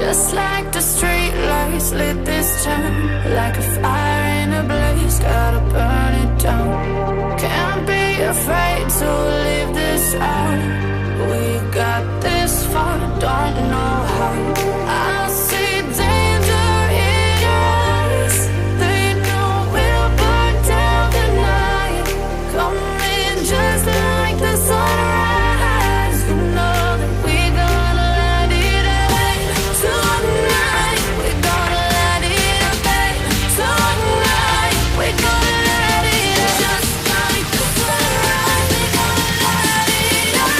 Just like the street lights lit this town, like a fire in a blaze, gotta burn it down. Can't be afraid to leave this out. We got this far, don't know how. I see danger in your eyes. They know we'll burn down the night. Coming just like the sunrise. You know that we gonna light it up tonight. We gonna light it up tonight. We gonna light it up just like the sunrise. We gonna light it up.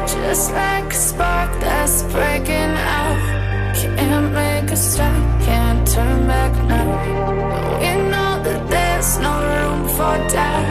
Just like a spark that's breaking out. Can't make a stop, can't turn back now. We know that there's no room for doubt.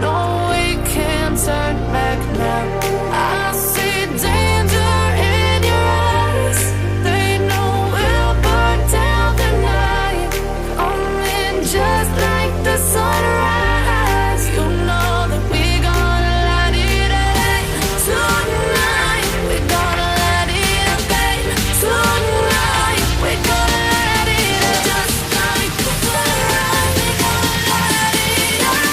No, we can't turn back now. I see danger in your eyes. They know we'll burn down the night. Coming just like the sunrise. You know that we gonna light it up tonight. We gonna light it up tonight. We gonna light it up just like the sunrise. We gonna light it up.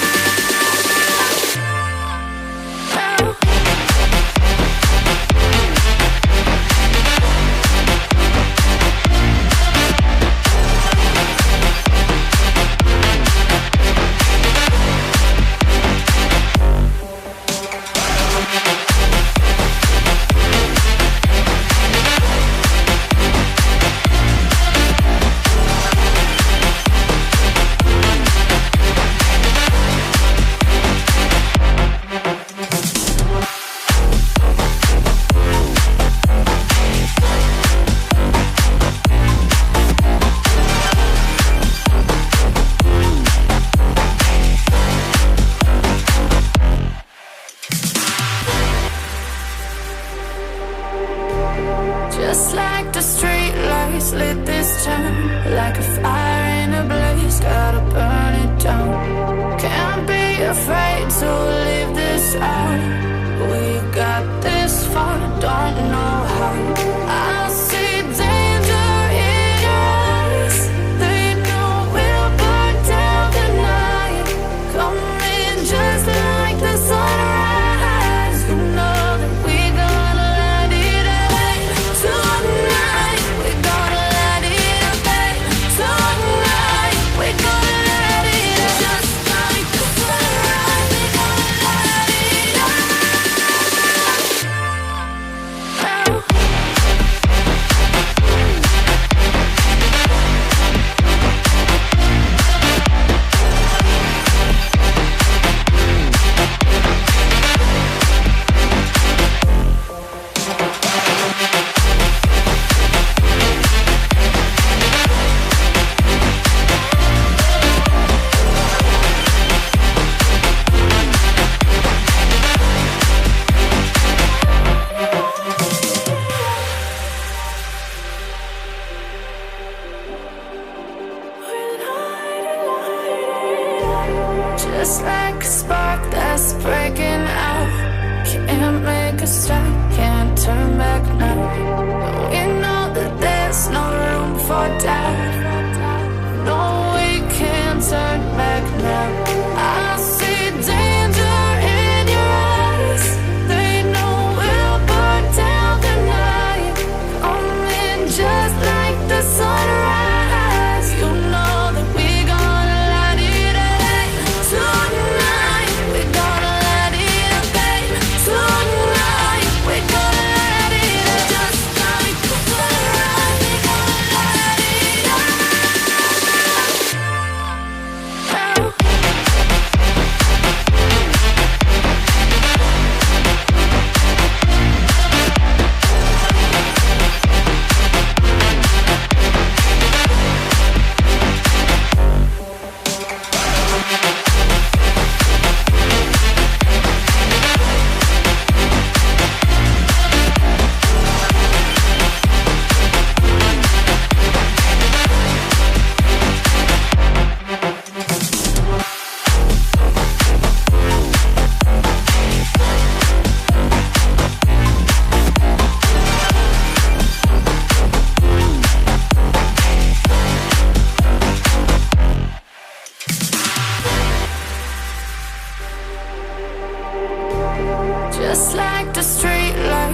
Just like the street lights lit this town, like a fire in a blaze, gotta burn it down. Can't be afraid to leave this out. We got this far, don't know how. I see danger in your eyes. They know we'll burn down the night. Coming just like the sunrise. You know that we gonna light it up tonight. We gonna light it up tonight. We gonna light it up just like the sunrise. We gonna light it up.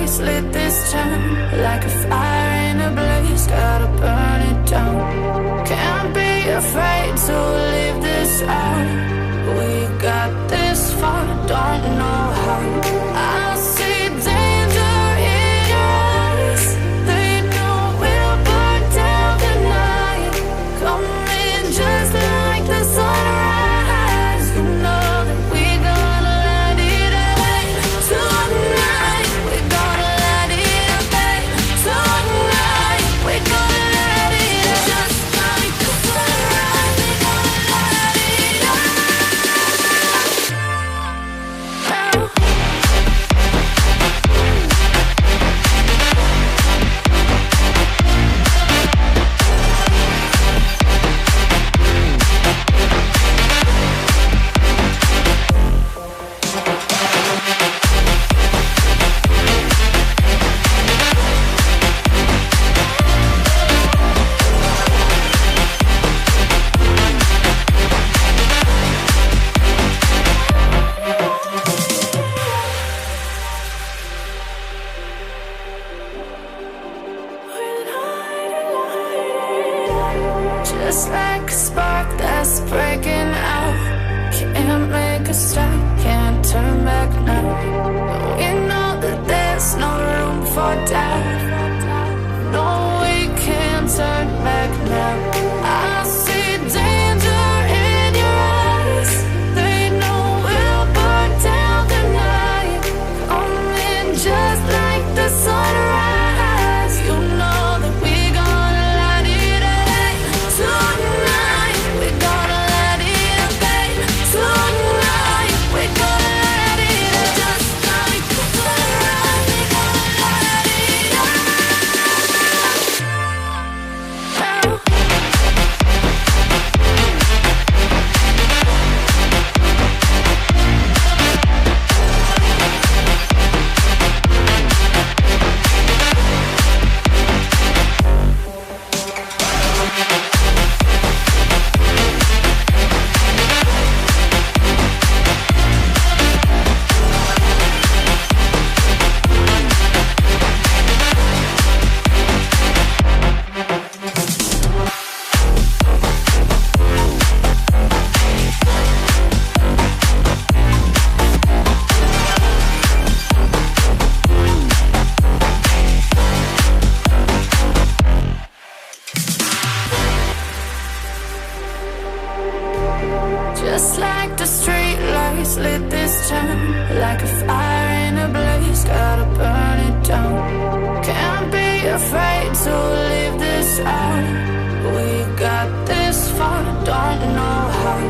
lights lit this town like a fire in a blaze, gotta burn it down. Can't be afraid to leave this out. We got this far, don't know how. I see danger in your eyes. They know we'll burn down the night. Coming just like the sunrise. You know that we're gonna let it away. Tonight, we're gonna let it away. Tonight, we're gonna let it away. Just like the sunrise, we're gonna let it away. Just like a spark that's breaking out. Can't make a stop, can't turn back now. We know that there's no room for doubt. No, we can't turn back now. I see danger in your eyes. They know we'll burn down the night. Coming just like the sunrise. You know that we're gonna let it away. Tonight, we're gonna let it away. Tonight, we're gonna let it away. Just like the sunrise, we're gonna let it away. Just like the street lights lit this town like a fire in a blaze, gotta burn it down. Can't be afraid to leave this out. We got this far, don't know how.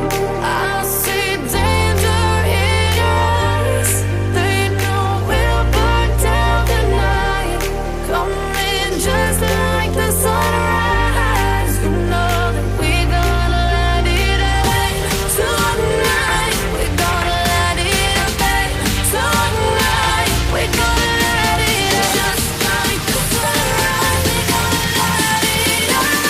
I see danger in your eyes. They know we'll burn down the night. Coming just like the sunrise. You know that we're gonna let it away. Tonight, we're gonna let it away. Tonight, we're gonna let it away. Just like the sunrise, we're gonna let it away.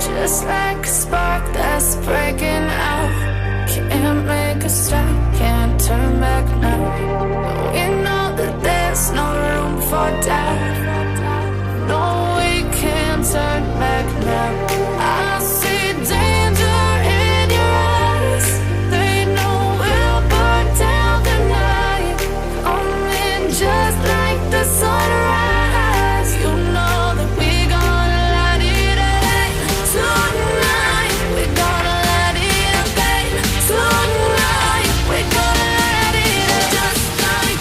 Just like a spark that's breaking out. Can't make a stop, can't turn back now. We know that there's no room for doubt. No, we can't turn back now. I see danger in your eyes. They know we'll burn down the night. Coming just like the sunrise. You know that we're gonna let it away. Tonight, we're gonna let it away. Tonight, we're gonna let it away. Just like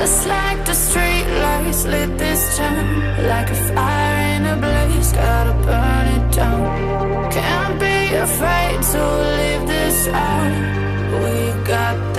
Just like the street lights lit this town, like a fire in a blaze, gotta burn it down. Can't be afraid to leave this out. We got